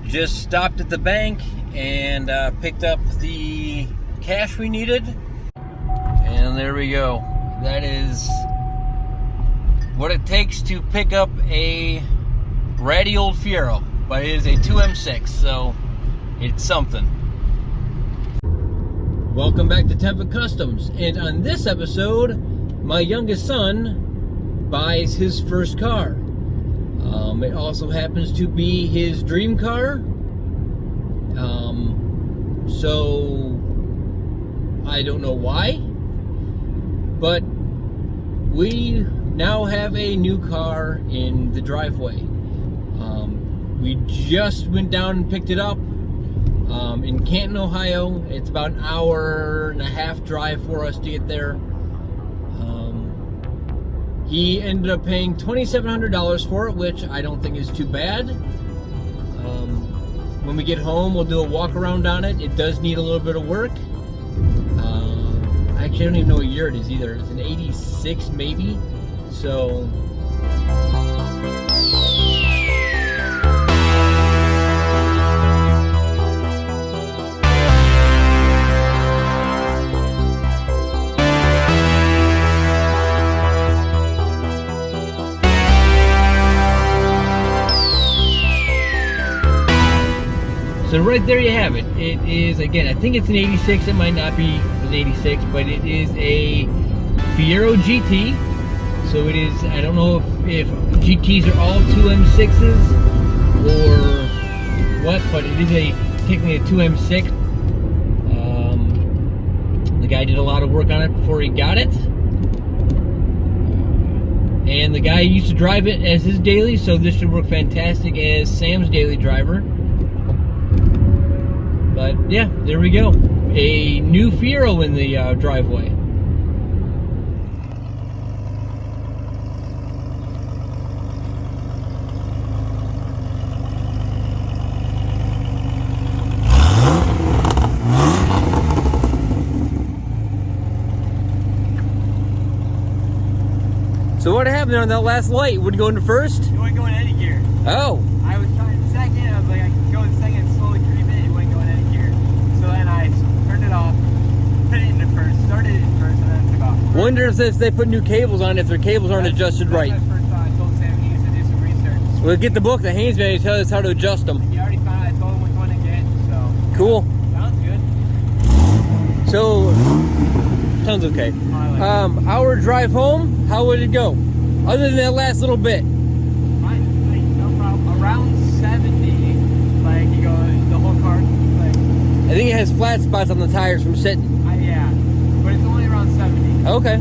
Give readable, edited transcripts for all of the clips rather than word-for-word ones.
Just stopped at the bank and picked up the cash we needed, and there we go. That is what it takes to pick up a ratty old Fiero, but it is a 2M6, so it's something. Welcome back to Tempa Customs, and on this episode, my youngest son buys his first car. It also happens to be his dream car. So I don't know why, but we now have a new car in the driveway. We just went down and picked it up in Canton, Ohio. It's about an hour and a half drive for us to get there. He ended up paying $2,700 for it, which I don't think is too bad. When we get home, we'll do a walk around on it. It does need a little bit of work. Actually, I don't even know what year it is either. It's an 86 maybe. So So right there you have it. It is, again, I think it's an 86. It might not be an 86, but it is a Fiero GT. So it is, I don't know if GTs are all 2M6s or what, but it is technically a 2M6. The guy did a lot of work on it before he got it. And the guy used to drive it as his daily, so this should work fantastic as Sam's daily driver. But yeah, there we go. A new Fiero in the driveway. So what happened on that last light? Would you go into first? You wouldn't go in any gear. Oh. I was trying second. I was like, I could go in second, slowly creep it. It wouldn't go in any gear. So then I turned it off, put it into first, started it in first, and then took off. Wonder if they put new cables on, if their cables aren't adjusted right. That's my first thought. I told Sam he needs to do some research. We'll get the book, the Haynes manual, tell us how to adjust them. He already found it. I told him which one to get. So cool. Sounds good. So sounds okay. Our drive home, how would it go? Other than that last little bit. Fine, like, no problem. Around 70, like you go the whole car. Like I think it has flat spots on the tires from sitting. Yeah, but it's only around 70. Okay.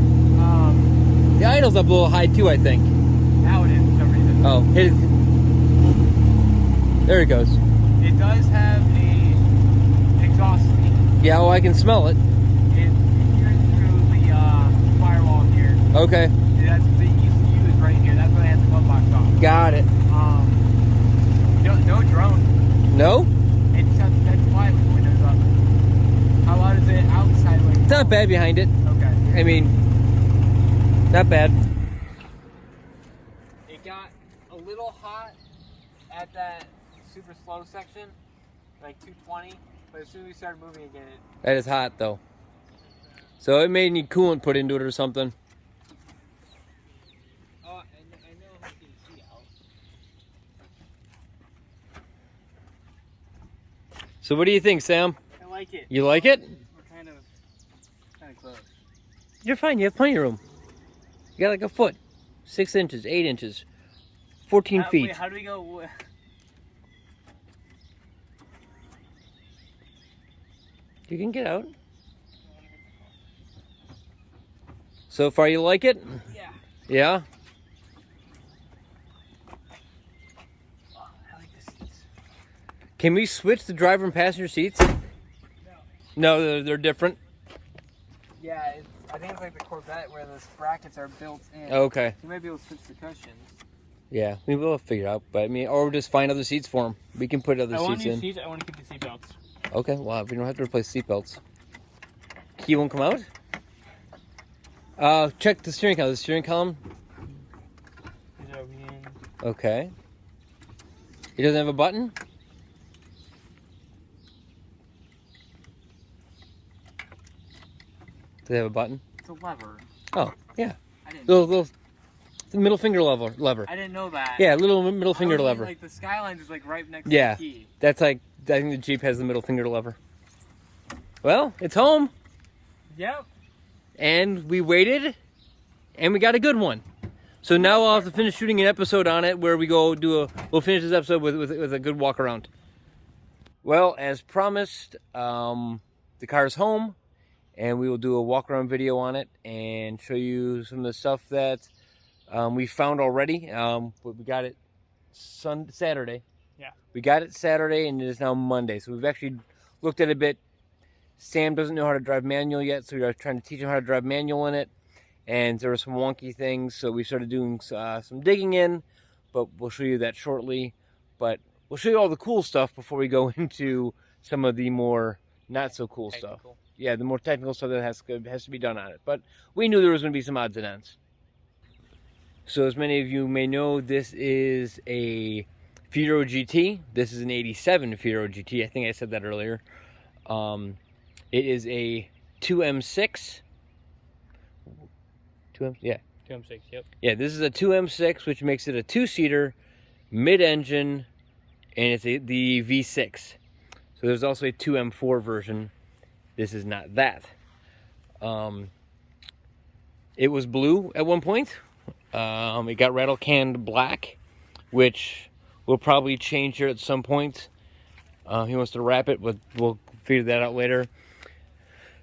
The idle's up a little high too, I think. Now it is for some reason. Oh, hit it. There it goes. It does have a exhaust leak. Yeah, well, I can smell it. It hears through the firewall here. Okay. That's the ECU is right here. That's when I had the glove box off. Got it. No drone. No? It's that's quiet with the windows up. How loud is it outside? It's not bad behind it. Okay. I mean, not bad. It got a little hot at that super slow section, like 220. But as soon as we started moving again, That is hot though. So it may need coolant put into it or something. I know how to see out. So what do you think, Sam? I like it. You like it? We're kind of close. You're fine. You have plenty of room. You got like a foot, 6 inches, 8 inches, 14 feet. Wait, how do we go? You can get out. So far, you like it? Yeah. Yeah? Oh, I like the seats. Can we switch the driver and passenger seats? No, they're different. Yeah, I think it's like the Corvette where the brackets are built in. Okay. You might be able to switch the cushions. Yeah, we will figure it out. But I mean, or just find other seats for them. We can put other seats in. I want to keep the seat belts. Okay, well, we don't have to replace seat belts. Key won't come out? Check the steering column. The steering column? Okay. He doesn't have a button? Does it have a button? It's a lever. Oh, yeah. I didn't Little middle finger lever. I didn't know that. Yeah, little middle finger lever. Like the Skyline is like right next to Yeah, the key. that's like, I think the Jeep has the middle finger lever. Well, it's home. Yep. And we waited, and we got a good one. So now I'll have to finish shooting an episode on it where we go we'll finish this episode with a good walk around. Well, as promised, the car's home, and we will do a walk around video on it and show you some of the stuff that we found already. We got it Saturday. Yeah. We got it Saturday, and it is now Monday. So we've actually looked at it a bit. Sam doesn't know how to drive manual yet, so we are trying to teach him how to drive manual in it. And there were some wonky things, so we started doing some digging in, but we'll show you that shortly. But we'll show you all the cool stuff before we go into some of the more not so cool stuff. Yeah, the more technical stuff that has to be done on it. But we knew there was going to be some odds and ends. So as many of you may know, this is a Fiero GT. This is an 87 Fiero GT. I think I said that earlier. It is a 2M6. 2M6, yep. Yeah, this is a 2M6, which makes it a two-seater, mid-engine, and it's the V6. So there's also a 2M4 version. This is not that. It was blue at one point. It got rattle-canned black, which we'll probably change here at some point. He wants to wrap it, but we'll figure that out later.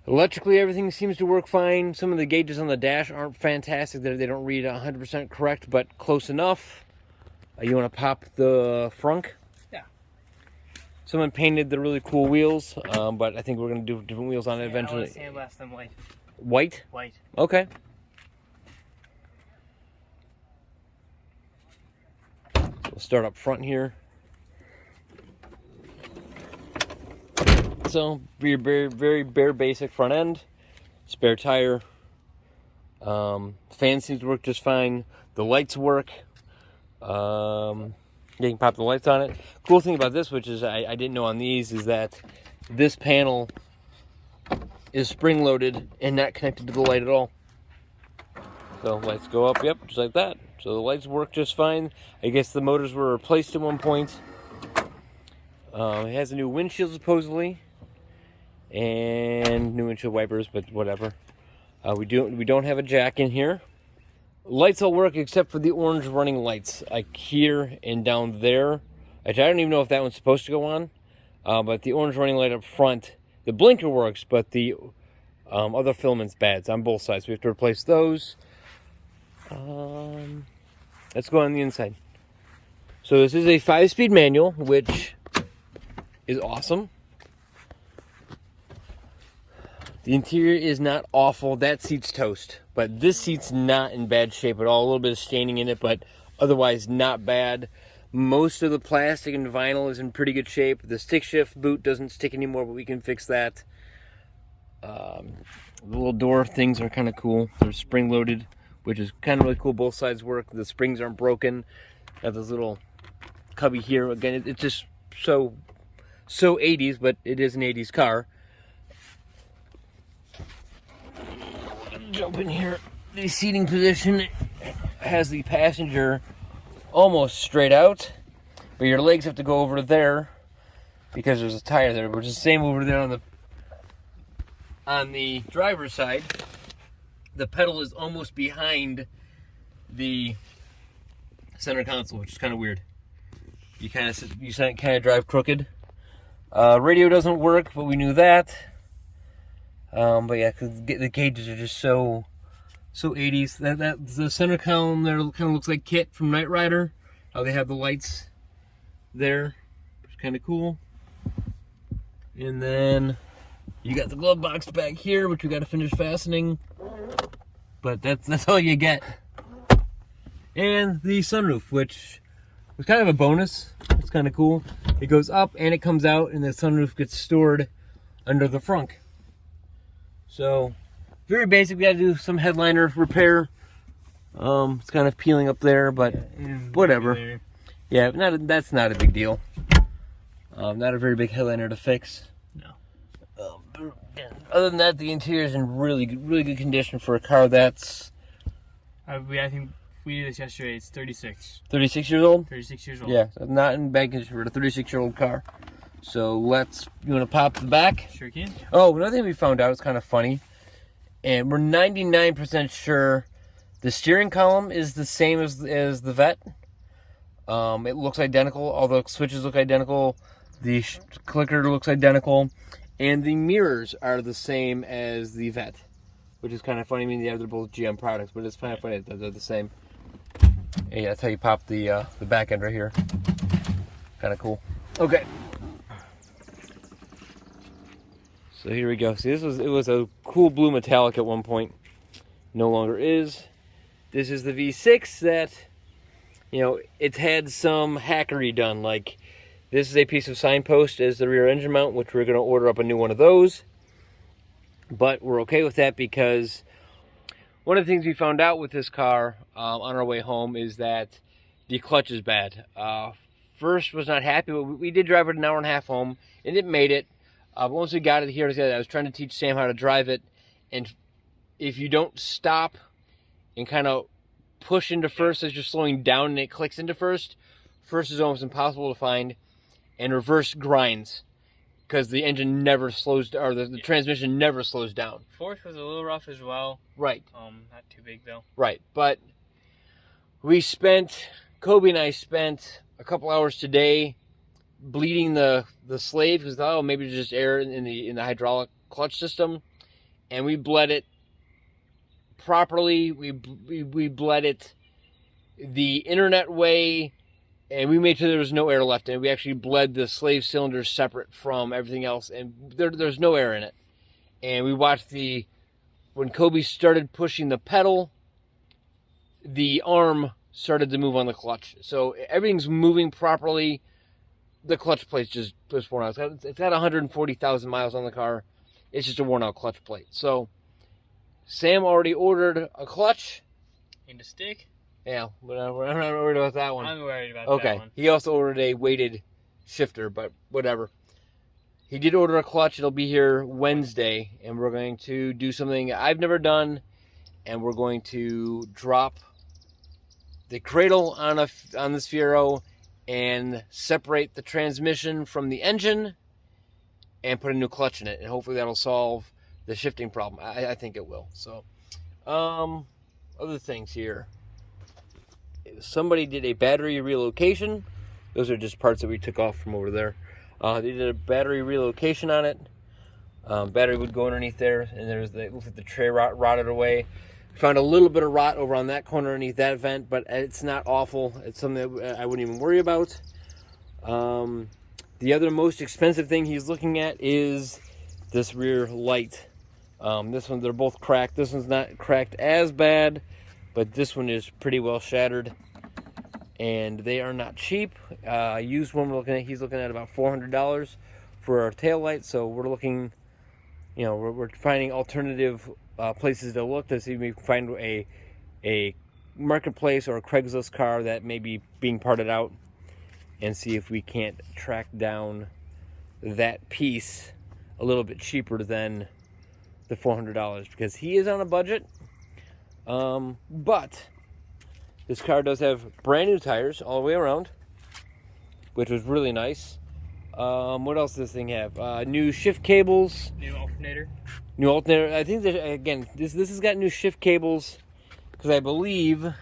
Electrically, everything seems to work fine. Some of the gauges on the dash aren't fantastic. They don't read 100% correct, but close enough. You want to pop the frunk? Yeah. Someone painted the really cool wheels, but I think we're going to do different wheels on it eventually. I want to sandblast them white. White? White. Okay. We'll start up front here. So, very bare basic front end, spare tire, fan seems to work just fine, the lights work, you can pop the lights on it. Cool thing about this, which is I didn't know on these, is that this panel is spring loaded and not connected to the light at all. So lights go up, yep, just like that. So the lights work just fine. I guess the motors were replaced at one point. It has a new windshield supposedly. And new windshield wipers, but whatever. We don't have a jack in here. Lights all work except for the orange running lights, like here and down there. I don't even know if that one's supposed to go on, but the orange running light up front, the blinker works, but the other filament's bad. It's on both sides. We have to replace those. Let's go on the inside. So this is a 5-speed manual, which is awesome. The interior is not awful. That seat's toast. But this seat's not in bad shape at all. A little bit of staining in it, but otherwise not bad. Most of the plastic and vinyl is in pretty good shape. The stick shift boot doesn't stick anymore, but we can fix that. The little door things are kind of cool. They're spring loaded, which is kind of really cool. Both sides work. The springs aren't broken. I have this little cubby here. Again, it's just so 80s, but it is an 80s car. Jump in here. The seating position has the passenger almost straight out, but your legs have to go over there because there's a tire there, which is the same over there on the driver's side. The pedal is almost behind the center console, which is kind of weird. You kind of drive crooked. Radio doesn't work, but we knew that. But yeah, 'cause the gauges are just so 80s. That the center column there kind of looks like Kit from Knight Rider. How they have the lights there, which is kind of cool. And then you got the glove box back here, which we got to finish fastening. But that's all you get. And the sunroof, which was kind of a bonus. It's kind of cool. It goes up and it comes out, and the sunroof gets stored under the frunk. So, very basic. We got to do some headliner repair. It's kind of peeling up there, but whatever. Yeah, that's not a big deal. Not a very big headliner to fix. No. Other than that, the interior is in really good condition for a car that's... I think we did this yesterday. It's 36. 36 years old? 36 years old. Yeah, so not in bad condition for a 36-year-old car. So you want to pop the back? Sure can. Oh, another thing we found out is kind of funny. And we're 99% sure the steering column is the same as the Vet. It looks identical. All the switches look identical. The clicker looks identical. And the mirrors are the same as the Vet. Which is kind of funny. I mean, they're both GM products, but it's kind of funny that they're the same. Yeah, that's how you pop the back end right here. Kind of cool. Okay. So here we go. See, it was a cool blue metallic at one point. No longer is. This is the V6 that, it's had some hackery done. Like, this is a piece of signpost as the rear engine mount, which we're going to order up a new one of those. But we're okay with that because one of the things we found out with this car on our way home is that the clutch is bad. First was not happy, but we did drive it an hour and a half home, and it made it. But once we got it here, I was trying to teach Sam how to drive it, and if you don't stop and kind of push into first as you're slowing down and it clicks into first is almost impossible to find, and reverse grinds because the engine never slows, or the transmission never slows down. Fourth was a little rough as well. Right. Not too big though. Right, but Kobe and I spent a couple hours today bleeding the slave because maybe there's just air in the hydraulic clutch system, and we bled it properly. We bled it the internet way, and we made sure there was no air left in it. We actually bled the slave cylinders separate from everything else, and there's no air in it. And we watched when Kobe started pushing the pedal, the arm started to move on the clutch. So everything's moving properly. The clutch plate's just worn out. It's got 140,000 miles on the car. It's just a worn out clutch plate. So Sam already ordered a clutch. And a stick? Yeah, but I'm not worried about that one. I'm worried about that one. Okay, he also ordered a weighted shifter, but whatever. He did order a clutch. It'll be here Wednesday, and we're going to do something I've never done, and we're going to drop the cradle on this Fiero and separate the transmission from the engine and put a new clutch in it, and hopefully that'll solve the shifting problem. I think it will. So, other things here. Somebody did a battery relocation. Those are just parts that we took off from over there. They did a battery relocation on it. Battery would go underneath there, and it looks like the tray rotted away. Found a little bit of rot over on that corner underneath that vent, but it's not awful. It's something that I wouldn't even worry about. The other most expensive thing he's looking at is this rear light. This one, they're both cracked. This one's not cracked as bad, but this one is pretty well shattered. And they are not cheap. Used one he's looking at about $400 for our tail light. So we're looking, we're finding alternative places to look to see if we can find a marketplace or a Craigslist car that may be being parted out, and see if we can't track down that piece a little bit cheaper than the $400, because he is on a budget. But this car does have brand new tires all the way around, which was really nice. What else does this thing have? New shift cables. New alternator. New alternator. I think that, again, this has got new shift cables, because I believe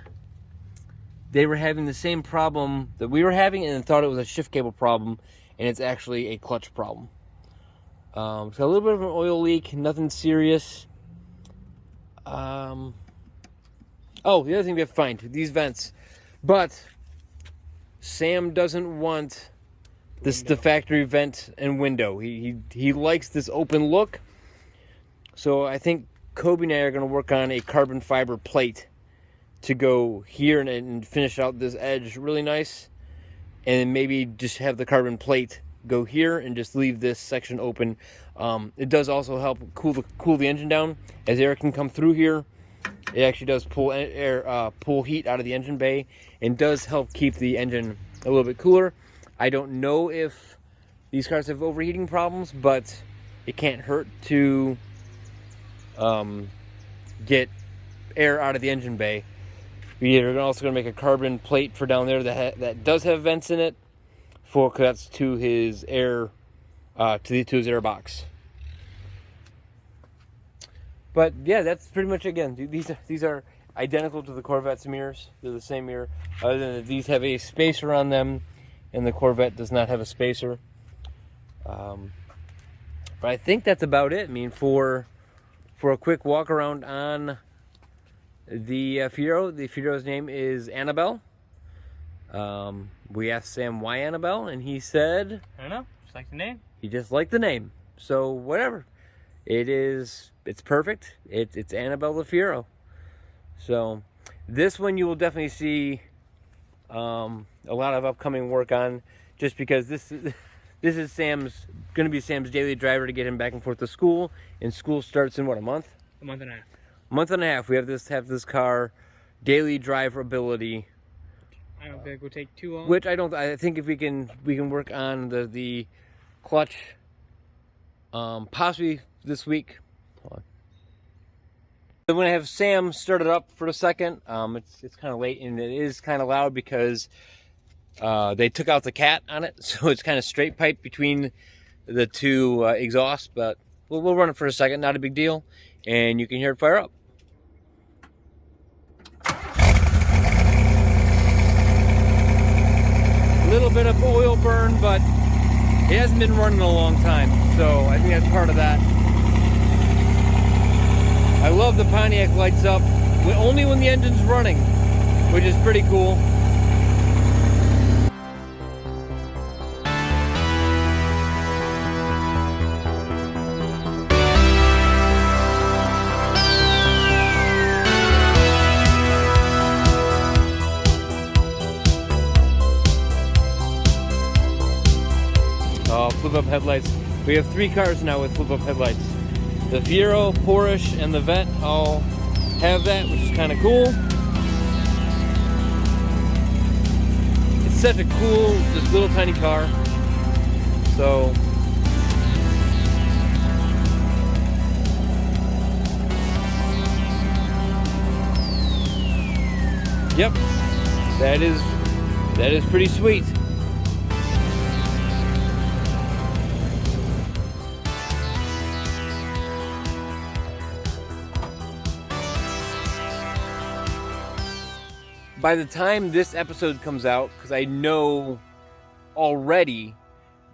they were having the same problem that we were having and thought it was a shift cable problem, and it's actually a clutch problem. So a little bit of an oil leak, nothing serious. Oh, the other thing we have to find, these vents. But Sam doesn't want This is the factory vent and window. He likes this open look. So I think Kobe and I are going to work on a carbon fiber plate to go here and finish out this edge really nice. And then maybe just have the carbon plate go here and just leave this section open. It does also help cool the engine down, as air can come through here. It actually does pull air, pull heat out of the engine bay, and does help keep the engine a little bit cooler. I don't know if these cars have overheating problems, but it can't hurt to get air out of the engine bay. We're also going to make a carbon plate for down there that does have vents in it, because that's to his air, to his air box. But yeah, that's pretty much, again, these are identical to the Corvette's mirrors. They're the same mirror, other than that these have a spacer on them, and the Corvette does not have a spacer. But I think that's about it. I mean, for a quick walk around on the Fiero. The Fiero's name is Annabelle. We asked Sam why Annabelle, and he said, I don't know, just like the name. He just liked the name. So whatever. It's perfect. It's Annabelle the Fiero. So this one you will definitely see a lot of upcoming work on, just because this is going to be Sam's daily driver to get him back and forth to school, and school starts in what, a month? A month and a half. Month and a half. We have this car daily driver ability. I don't think it will take too long. Which I think if we can work on the clutch, possibly this week. Hold on. I'm gonna have Sam start it up for a second. It's kind of late and it is kind of loud because they took out the cat on it, so it's kind of straight pipe between the two exhausts. But we'll run it for a second. Not a big deal, and you can hear it fire up. Little bit of oil burn, but it hasn't been running in a long time, so I think that's part of that. I love the Pontiac lights up only when the engine's running, which is pretty cool. Flip-up headlights. We have 3 cars now with flip-up headlights. The Fiero, Porsche, and the Vet all have that, which is kind of cool. It's such a cool, just little tiny car. So, yep, that is pretty sweet. By the time this episode comes out, because I know already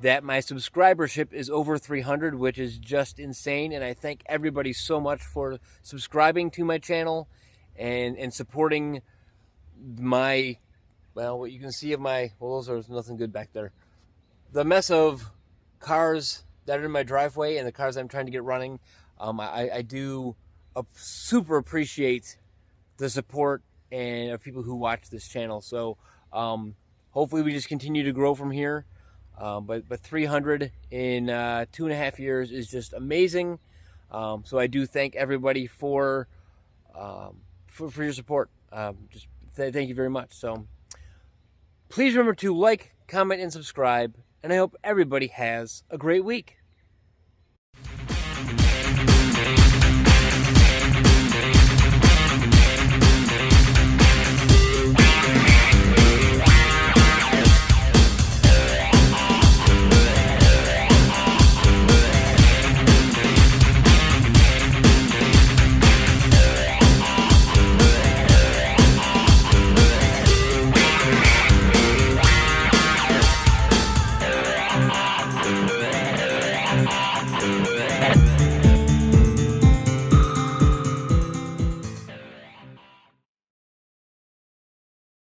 that my subscribership is over 300, which is just insane, and I thank everybody so much for subscribing to my channel and supporting my, well, what you can see of my, well, there's nothing good back there. The mess of cars that are in my driveway and the cars I'm trying to get running. I do super appreciate the support and of people who watch this channel. So hopefully we just continue to grow from here. But 300 in 2.5 years is just amazing. So I do thank everybody for your support. Just thank you very much. So please remember to like, comment, and subscribe. And I hope everybody has a great week.